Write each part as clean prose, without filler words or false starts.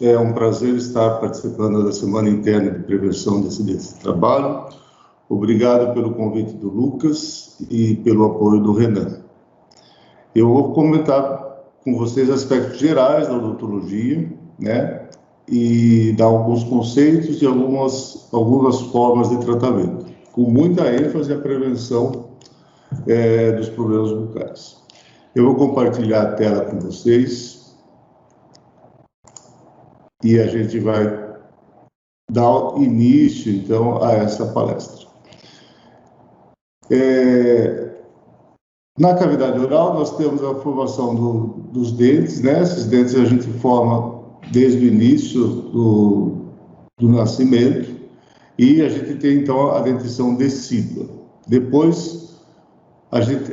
É um prazer estar participando da Semana Interna de Prevenção de Acidentes de Trabalho. Obrigado pelo convite do Lucas e pelo apoio do Renan. Eu vou comentar com vocês aspectos gerais da odontologia, né, e dar alguns conceitos e algumas formas de tratamento, com muita ênfase na prevenção dos problemas bucais. Eu vou compartilhar a tela com vocês e a gente vai dar início, então, a essa palestra. Na cavidade oral, nós temos a formação dos dentes, né? Esses dentes a gente forma desde o início do nascimento, e a gente tem, então, a dentição decídua. Depois,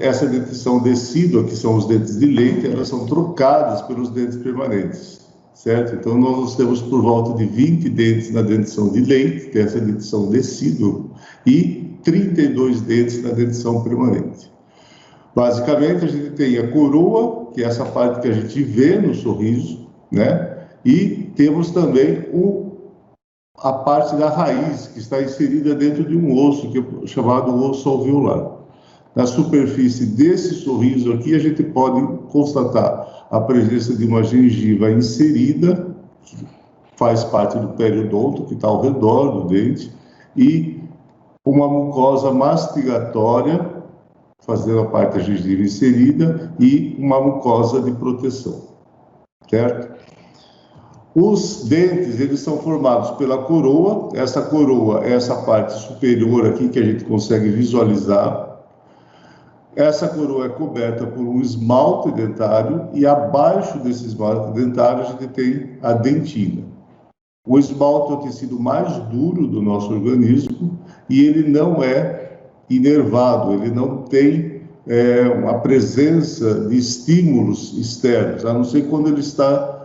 essa dentição decídua, que são os dentes de leite, elas são trocadas pelos dentes permanentes, certo? Então, nós temos por volta de 20 dentes na dentição de leite, que é essa dentição decídua, e 32 dentes na dentição permanente. Basicamente, a gente tem a coroa, que é essa parte que a gente vê no sorriso, né? E temos também a parte da raiz, que está inserida dentro de um osso, que é chamado osso alveolar. Na superfície desse sorriso aqui, a gente pode constatar a presença de uma gengiva inserida, que faz parte do periodonto, que está ao redor do dente, e uma mucosa mastigatória, fazendo a parte da gengiva inserida, e uma mucosa de proteção, certo? Os dentes, eles são formados pela coroa. Essa coroa é essa parte superior aqui que a gente consegue visualizar. Essa coroa é coberta por um esmalte dentário e abaixo desse esmalte dentário a gente tem a dentina. O esmalte é o tecido mais duro do nosso organismo e ele não é inervado, ele não tem uma presença de estímulos externos, a não ser quando ele está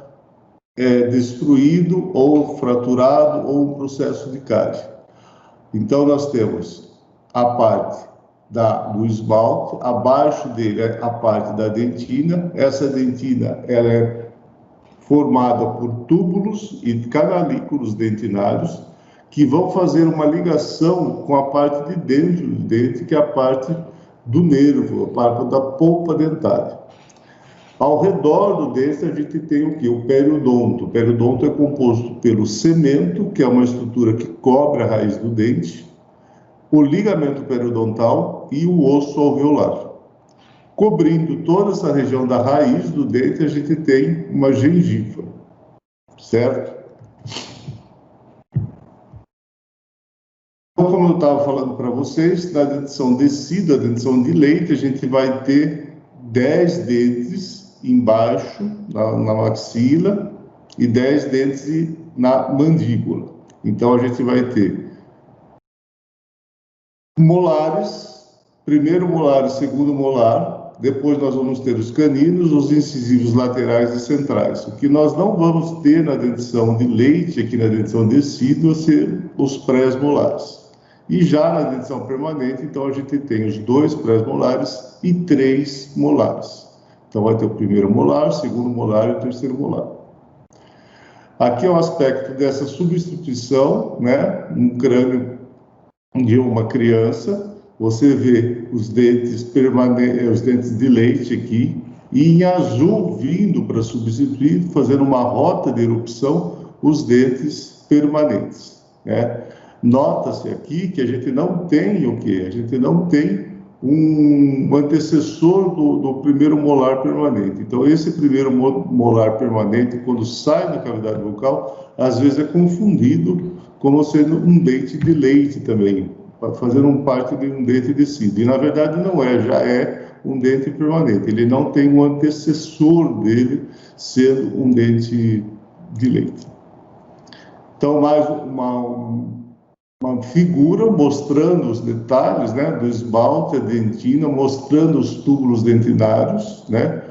destruído ou fraturado ou um processo de cárie. Então, nós temos a parte do esmalte, abaixo dele é a parte da dentina. Essa dentina ela é formada por túbulos e canalículos dentinários que vão fazer uma ligação com a parte de dentro do dente, que é a parte do nervo, a parte da polpa dentária. Ao redor do dente a gente tem o quê? O periodonto. O periodonto é composto pelo cemento, que é uma estrutura que cobre a raiz do dente, o ligamento periodontal e o osso alveolar. Cobrindo toda essa região da raiz do dente, a gente tem uma gengiva, certo? Então, como eu estava falando para vocês, na dentição decídua, a dentição de leite, a gente vai ter 10 dentes embaixo, na maxila, e 10 dentes na mandíbula. Então, a gente vai ter molares, primeiro molar e segundo molar, depois nós vamos ter os caninos, os incisivos laterais e centrais. O que nós não vamos ter na dentição de leite, aqui na dentição decídua, ser os pré-molares. E já na dentição permanente, então, a gente tem os 2 pré-molares e 3 molares. Então, vai ter o primeiro molar, o segundo molar e o terceiro molar. Aqui é o aspecto dessa substituição, né? Um crânio de uma criança. Você vê os dentes os dentes de leite aqui, e em azul vindo para substituir, fazendo uma rota de erupção, os dentes permanentes, né? Nota-se aqui que a gente não tem o quê? A gente não tem um antecessor do primeiro molar permanente. Então, esse primeiro molar permanente, quando sai da cavidade bucal, às vezes é confundido como sendo um dente de leite também, fazendo parte de um dente decíduo. E, na verdade, não é, já é um dente permanente. Ele não tem um antecessor dele sendo um dente de leite. Então, mais uma figura mostrando os detalhes, né, do esmalte, a dentina, mostrando os túbulos dentinários, né?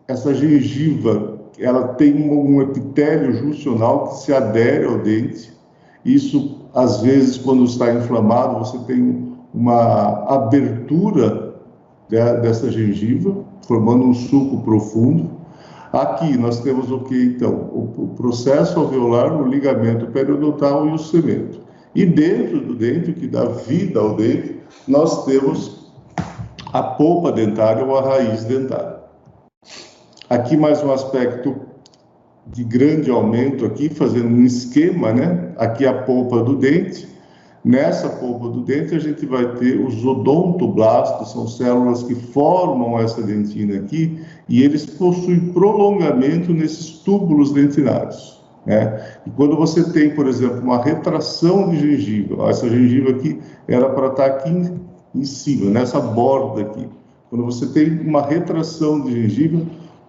Essa gengiva, ela tem um epitélio juncional que se adere ao dente. Isso, às vezes, quando está inflamado, você tem uma abertura dessa gengiva, formando um sulco profundo. Aqui nós temos o que, então? O processo alveolar, o ligamento periodontal e o cemento. E dentro do dente, o que dá vida ao dente, nós temos a polpa dentária ou a raiz dentária. Aqui mais um aspecto de grande aumento aqui, fazendo um esquema, né? Aqui a polpa do dente. Nessa polpa do dente a gente vai ter os odontoblastos, são células que formam essa dentina aqui, e eles possuem prolongamento nesses túbulos dentinários, né? E quando você tem, por exemplo, uma retração de gengiva, essa gengiva aqui era para estar aqui em cima, nessa borda aqui. Quando você tem uma retração de gengiva,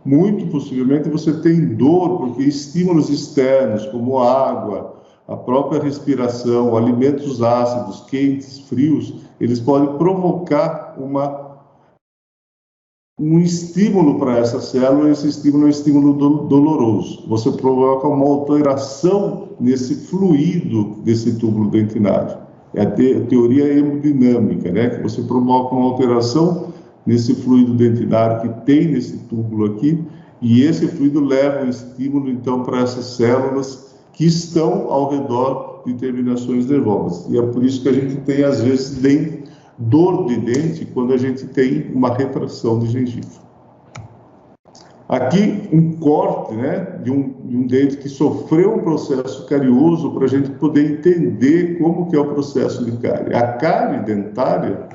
muito possivelmente você tem dor, porque estímulos externos, como água, a própria respiração, alimentos ácidos, quentes, frios, eles podem provocar um estímulo para essa célula, e esse estímulo é um estímulo doloroso. Você provoca uma alteração nesse fluido desse túbulo dentinário. É a teoria hemodinâmica, né? Que você provoca uma alteração nesse fluido dentinário que tem nesse túbulo aqui, e esse fluido leva um estímulo, então, para essas células que estão ao redor de terminações nervosas. E é por isso que a gente tem, às vezes, dor de dente quando a gente tem uma retração de gengiva. Aqui, um corte, né, de um dente que sofreu um processo carioso para a gente poder entender como que é o processo de cárie. A cárie dentária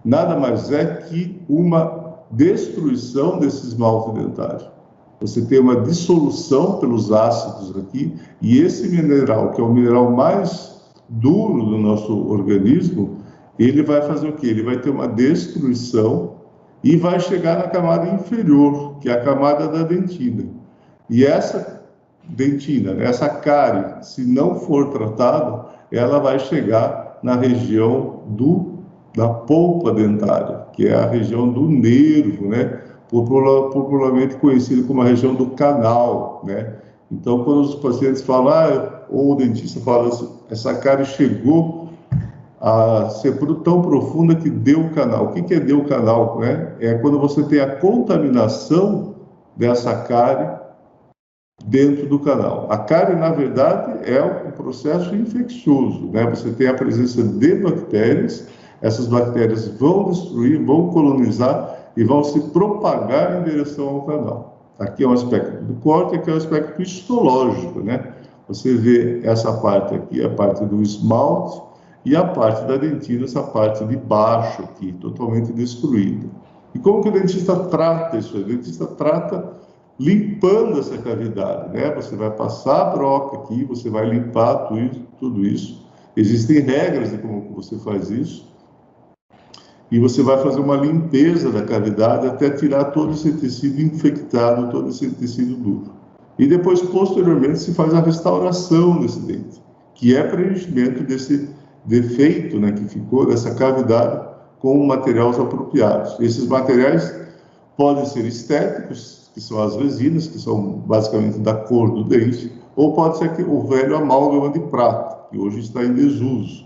nada mais é que uma destruição desse esmalte dentário. Você tem uma dissolução pelos ácidos aqui, e esse mineral, que é o mineral mais duro do nosso organismo, ele vai fazer o quê? Ele vai ter uma destruição e vai chegar na camada inferior, que é a camada da dentina. E essa dentina, essa cárie, se não for tratada, ela vai chegar na região da polpa dentária, que é a região do nervo, né? Popularmente conhecido como a região do canal, né? Então, quando os pacientes falam, ou o dentista fala, essa cárie chegou a ser tão profunda que deu o canal. O que é deu o canal, né? É quando você tem a contaminação dessa cárie dentro do canal. A cárie, na verdade, é um processo infeccioso, né? Você tem a presença de bactérias, essas bactérias vão destruir, vão colonizar e vão se propagar em direção ao canal. Aqui é um aspecto do corte, aqui é um aspecto histológico, né? Você vê essa parte aqui, a parte do esmalte, e a parte da dentina, essa parte de baixo aqui, totalmente destruída. E como que o dentista trata isso? O dentista trata limpando essa cavidade, né? Você vai passar a broca aqui, você vai limpar tudo isso. Existem regras de como você faz isso. E você vai fazer uma limpeza da cavidade até tirar todo esse tecido infectado, todo esse tecido duro. E depois, posteriormente, se faz a restauração desse dente, que é preenchimento desse defeito, né, que ficou dessa cavidade com materiais apropriados. Esses materiais podem ser estéticos, que são as resinas, que são basicamente da cor do dente, ou pode ser o velho amálgama de prata, que hoje está em desuso.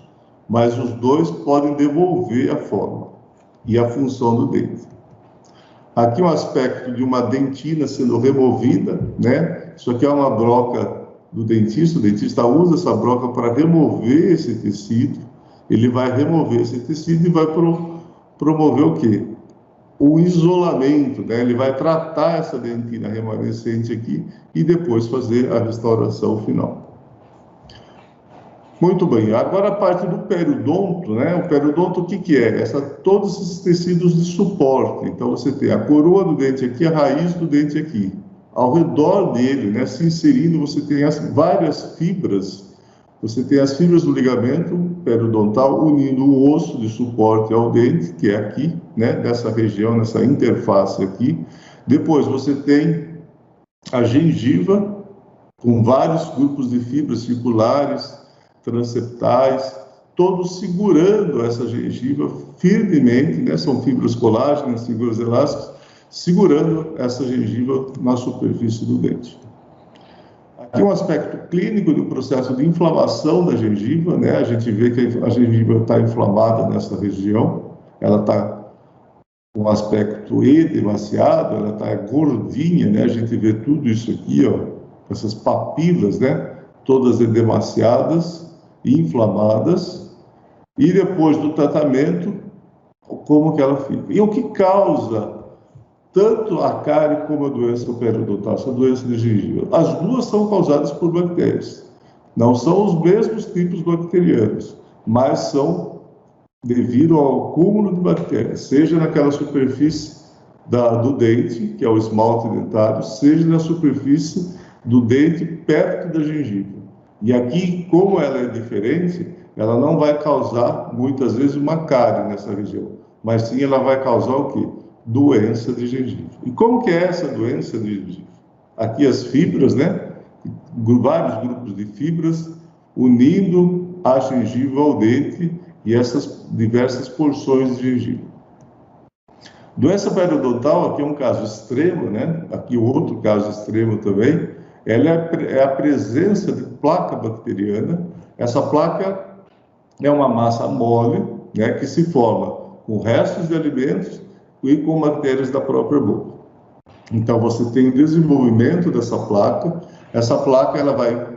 Mas os dois podem devolver a forma e a função do dente. Aqui um aspecto de uma dentina sendo removida, né? Isso aqui é uma broca do dentista, o dentista usa essa broca para remover esse tecido, ele vai remover esse tecido e vai promover o quê? O isolamento, né? Ele vai tratar essa dentina remanescente aqui e depois fazer a restauração final. Muito bem, agora a parte do periodonto, né? O periodonto, o que é? Todos esses tecidos de suporte. Então, você tem a coroa do dente aqui, a raiz do dente aqui. Ao redor dele, né, se inserindo, você tem várias fibras. Você tem as fibras do ligamento periodontal unindo o osso de suporte ao dente, que é aqui, né, nessa região, nessa interface aqui. Depois, você tem a gengiva, com vários grupos de fibras circulares, transeptais, todos segurando essa gengiva firmemente, né? São fibras colágenas, fibras elásticas, segurando essa gengiva na superfície do dente. Aqui um aspecto clínico do processo de inflamação da gengiva, né? A gente vê que a gengiva está inflamada nessa região, ela está com um aspecto edemaciado, ela está gordinha, né? A gente vê tudo isso aqui, ó, essas papilas, né? Todas edemaciadas, inflamadas, e depois do tratamento, como que ela fica. E o que causa tanto a cárie como a doença periodontal, essa doença de gengiva? As duas são causadas por bactérias. Não são os mesmos tipos bacterianos, mas são devido ao acúmulo de bactérias, seja naquela superfície do dente, que é o esmalte dentário, seja na superfície do dente perto da gengiva. E aqui, como ela é diferente, ela não vai causar, muitas vezes, uma cárie nessa região, mas sim ela vai causar o quê? Doença de gengiva. E como que é essa doença de gengiva? Aqui as fibras, né? Vários grupos de fibras unindo a gengiva ao dente e essas diversas porções de gengiva. Doença periodontal, aqui é um caso extremo, né? Aqui outro caso extremo também, ela é a presença de placa bacteriana. Essa placa é uma massa mole, né, que se forma com restos de alimentos e com bactérias da própria boca. Então você tem o desenvolvimento dessa placa. Essa placa ela vai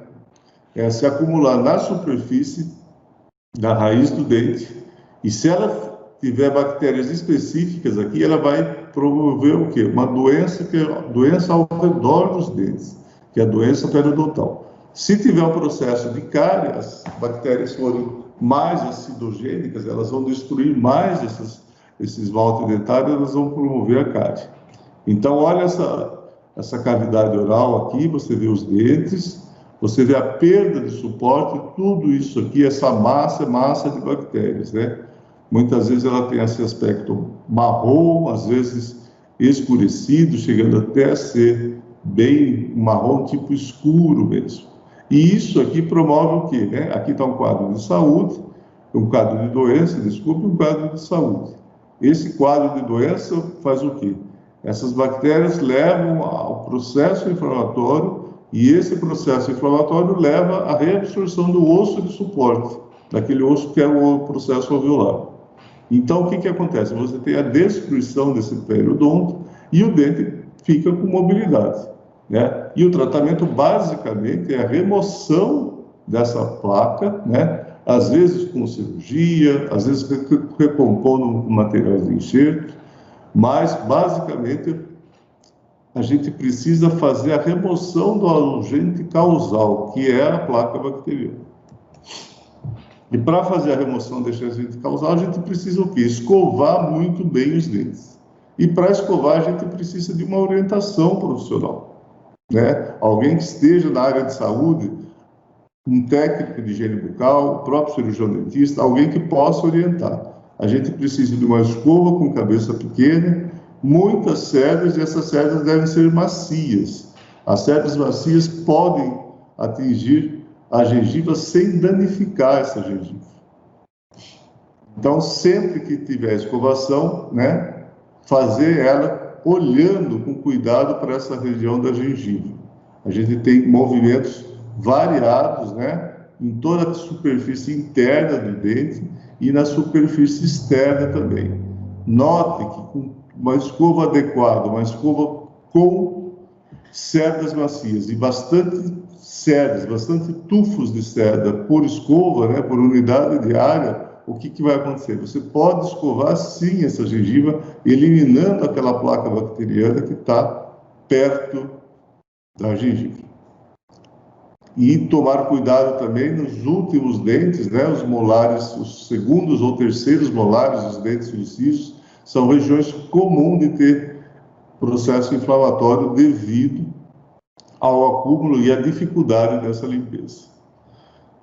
se acumular na superfície da raiz do dente, e se ela tiver bactérias específicas aqui, ela vai promover o quê? Uma doença, que é a doença ao redor dos dentes, que é a doença periodontal. Se tiver um processo de cárie, as bactérias forem mais acidogênicas, elas vão destruir mais esse esmalte dentário, elas vão promover a cárie. Então, olha essa cavidade oral aqui, você vê os dentes, você vê a perda de suporte, tudo isso aqui, essa massa é massa de bactérias, né? Muitas vezes ela tem esse aspecto marrom, às vezes escurecido, chegando até a ser bem marrom, tipo escuro mesmo. E isso aqui promove o quê, né? Aqui está um quadro de saúde, um quadro de doença, desculpe, um quadro de saúde. Esse quadro de doença faz o quê? Essas bactérias levam ao processo inflamatório, e esse processo inflamatório leva à reabsorção do osso de suporte, daquele osso que é o processo alveolar. Então, o que acontece? Você tem a destruição desse periodonto e o dente fica com mobilidade, né? E o tratamento, basicamente, é a remoção dessa placa, né? Às vezes com cirurgia, às vezes recompondo materiais de enxerto, mas, basicamente, a gente precisa fazer a remoção do agente causal, que é a placa bacteriana. E para fazer a remoção desse agente causal, a gente precisa o quê? Escovar muito bem os dentes. E para escovar, a gente precisa de uma orientação profissional, né? Alguém que esteja na área de saúde, um técnico de higiene bucal, o próprio cirurgião dentista, alguém que possa orientar. A gente precisa de uma escova com cabeça pequena, muitas cerdas, e essas cerdas devem ser macias. As cerdas macias podem atingir a gengiva sem danificar essa gengiva. Então, sempre que tiver escovação, né, fazer ela olhando com cuidado para essa região da gengiva. A gente tem movimentos variados, né, em toda a superfície interna do dente e na superfície externa também. Note que com uma escova adequada, uma escova com cerdas macias e bastante cerdas, bastante tufos de cerda por escova, né, por unidade diária, o que vai acontecer? Você pode escovar sim essa gengiva, eliminando aquela placa bacteriana que está perto da gengiva. E tomar cuidado também nos últimos dentes, né, os molares, os segundos ou terceiros molares, os dentes licissos, são regiões comuns de ter processo inflamatório devido ao acúmulo e à dificuldade dessa limpeza.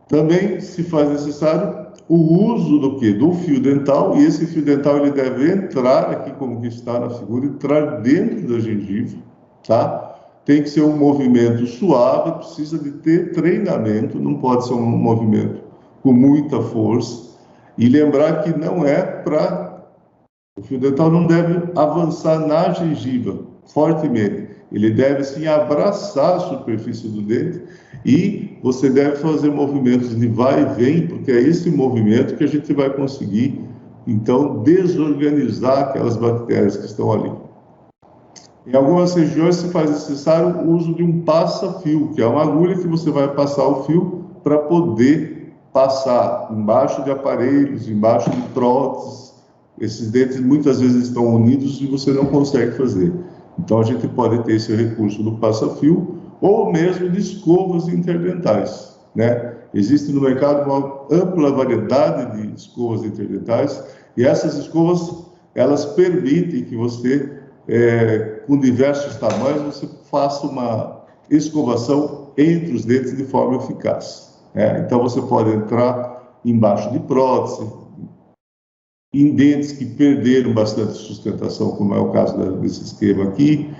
Também se faz necessário o uso do quê? Do fio dental, e esse fio dental ele deve entrar aqui, como que está na figura, entrar dentro da gengiva, tá? Tem que ser um movimento suave, precisa de ter treinamento, não pode ser um movimento com muita força, e lembrar que não é para... O fio dental não deve avançar na gengiva fortemente, ele deve sim abraçar a superfície do dente, e você deve fazer movimentos de vai e vem, porque é esse movimento que a gente vai conseguir então desorganizar aquelas bactérias que estão ali. Em algumas regiões se faz necessário o uso de um passa-fio, que é uma agulha que você vai passar o fio para poder passar embaixo de aparelhos, embaixo de próteses. Esses dentes muitas vezes estão unidos e você não consegue fazer. Então a gente pode ter esse recurso do passa-fio ou mesmo de escovas interdentais, né? Existe no mercado uma ampla variedade de escovas interdentais e essas escovas, elas permitem que você, com diversos tamanhos, você faça uma escovação entre os dentes de forma eficaz, né? Então você pode entrar embaixo de prótese, em dentes que perderam bastante sustentação, como é o caso desse esquema aqui,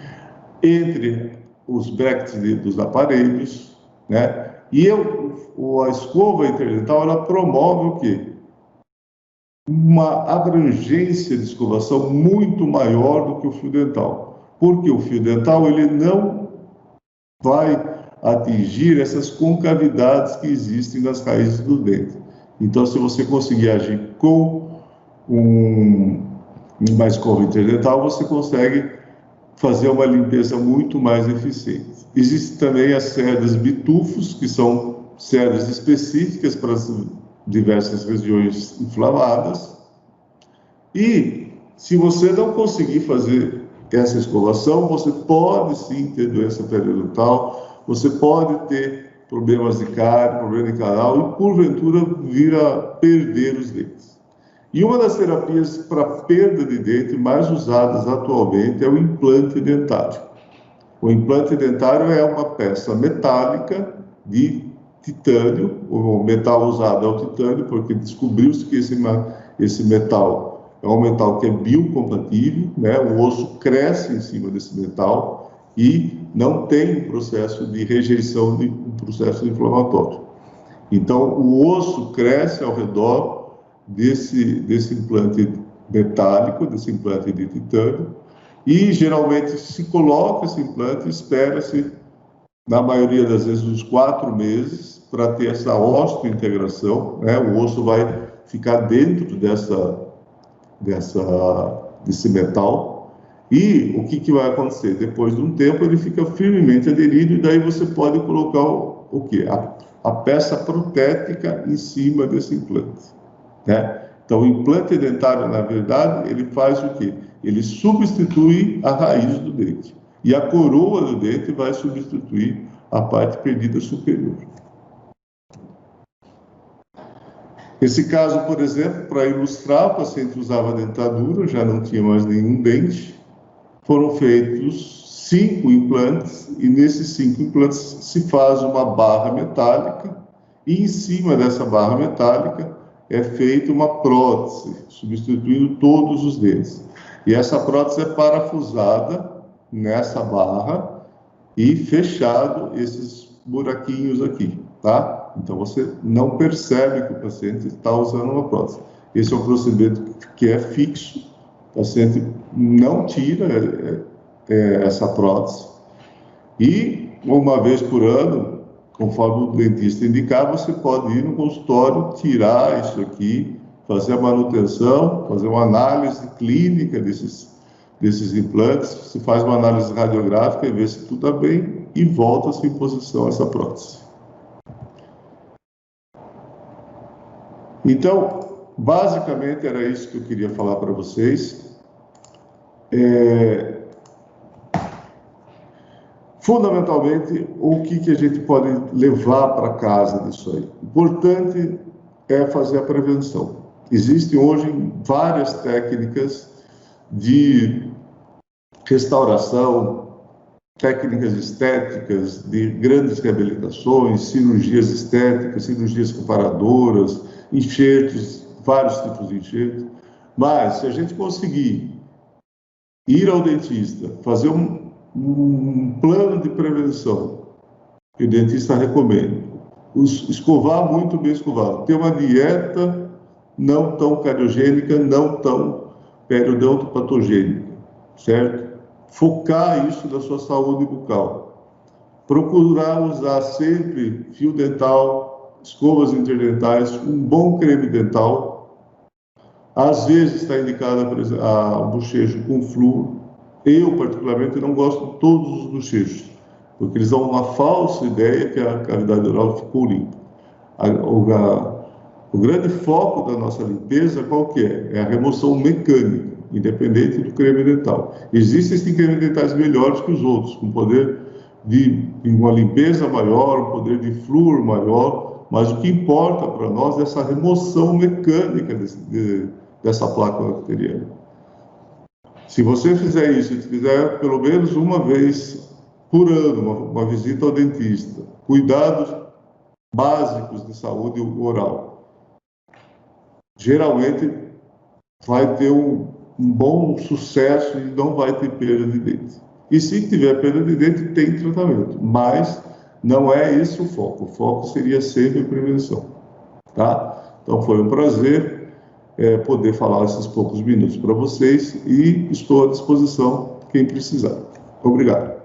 entre os brackets dos aparelhos, né? E a escova interdental, ela promove o quê? Uma abrangência de escovação muito maior do que o fio dental. Porque o fio dental, ele não vai atingir essas concavidades que existem nas raízes do dente. Então, se você conseguir agir com uma escova interdental, você consegue fazer uma limpeza muito mais eficiente. Existem também as cerdas bitufos, que são cerdas específicas para as diversas regiões inflamadas. E se você não conseguir fazer essa escovação, você pode sim ter doença periodontal, você pode ter problemas de cárie, problema de canal e porventura vir a perder os dentes. E uma das terapias para perda de dente mais usadas atualmente é o implante dentário. O implante dentário é uma peça metálica de titânio, o metal usado é o titânio, porque descobriu-se que esse metal é um metal que é biocompatível, né? O osso cresce em cima desse metal e não tem um processo de rejeição, um processo inflamatório. Então, o osso cresce ao redor desse implante metálico, desse implante de titânio, e geralmente se coloca esse implante, espera-se, na maioria das vezes, uns 4 meses, para ter essa osteointegração, né? O osso vai ficar dentro desse metal, e o que vai acontecer? Depois de um tempo, ele fica firmemente aderido, e daí você pode colocar o quê? A peça protética em cima desse implante, né? Então, o implante dentário, na verdade, ele faz o quê? Ele substitui a raiz do dente. E a coroa do dente vai substituir a parte perdida superior. Esse caso, por exemplo, para ilustrar, o paciente usava dentadura, já não tinha mais nenhum dente. Foram feitos 5 implantes, e nesses 5 implantes se faz uma barra metálica, e em cima dessa barra metálica é feita uma prótese, substituindo todos os dentes. E essa prótese é parafusada nessa barra e fechado esses buraquinhos aqui, tá? Então você não percebe que o paciente está usando uma prótese. Esse é um procedimento que é fixo, o paciente não tira essa prótese. E uma vez por ano, conforme o dentista indicar, você pode ir no consultório, tirar isso aqui, fazer a manutenção, fazer uma análise clínica desses implantes, se faz uma análise radiográfica e vê se tudo está bem e volta-se em posição essa prótese. Então, basicamente era isso que eu queria falar para vocês. Fundamentalmente, o que a gente pode levar para casa disso aí? O importante é fazer a prevenção. Existem hoje várias técnicas de restauração, técnicas estéticas, de grandes reabilitações, cirurgias estéticas, cirurgias comparadoras, enxertos, vários tipos de enxertos. Mas, se a gente conseguir ir ao dentista, fazer um plano de prevenção, que o dentista recomenda, escovar muito bem escovado, ter uma dieta não tão cariogênica, não tão periodontopatogênica, certo? Focar isso na sua saúde bucal. Procurar usar sempre fio dental, escovas interdentais, um bom creme dental, Às vezes está indicada, por exemplo, o bochecho com flúor. Eu, particularmente, não gosto de todos os bochechos, porque eles dão uma falsa ideia que a cavidade oral ficou limpa. O grande foco da nossa limpeza, qual que é? É a remoção mecânica, independente do creme dental. Existem cremes dentais melhores que os outros, com poder de uma limpeza maior, um poder de flúor maior, mas o que importa para nós é essa remoção mecânica dessa placa bacteriana. Se você fizer isso, se fizer pelo menos uma vez por ano, uma visita ao dentista, cuidados básicos de saúde oral, geralmente vai ter um bom sucesso e não vai ter perda de dente. E se tiver perda de dente, tem tratamento, mas não é esse o foco. O foco seria sempre a prevenção, tá? Então foi um prazer poder falar esses poucos minutos para vocês e estou à disposição quem precisar. Obrigado.